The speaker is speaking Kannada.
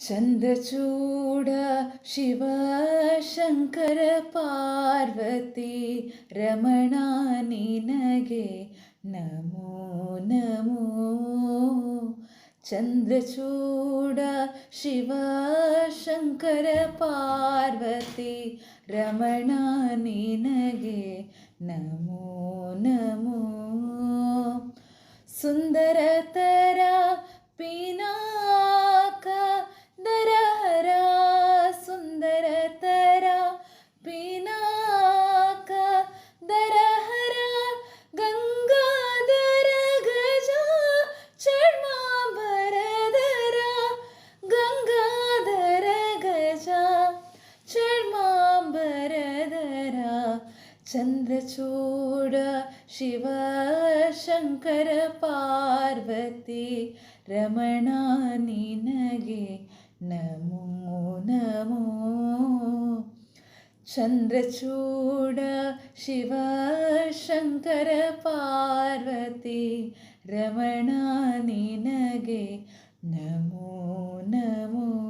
ಚಂದ್ರಚೂಡ ಶಿವ ಶಂಕರ ಪಾರ್ವತಿ ರಮಣ ನಿನಗೆ ನಮೋ ನಮೋ. ಚಂದ್ರಚೂಡ ಶಿವ ಶಂಕರ ಪಾರ್ವತಿ ರಮಣ ನಿನಗೆ ನಮೋ ನಮೋ. ಸುಂದರತರ ಪಿನಾಕ ದರಹರ ಸುಂದರತರ ಪಿನಾಕ ದರಹರ ಗಂಗಾಧರ ಗಜ ಚರ್ಮಾಂಬರಧರ ಗಂಗಾಧರ ಗಜ ಚರ್ಮಾಂಬರಧರ. ಚಂದ್ರಚೂಡ ಶಿವ ಶಂಕರ ಪಾರ್ವತಿ ರಮಣ ನಿನಗೆ ನಮೋ ನಮೋ. ಚಂದ್ರಚೂಡ ಶಿವ ಶಂಕರ ಪಾರ್ವತಿ ರಮಣ ನಿನಗೆ ನಮೋ ನಮೋ.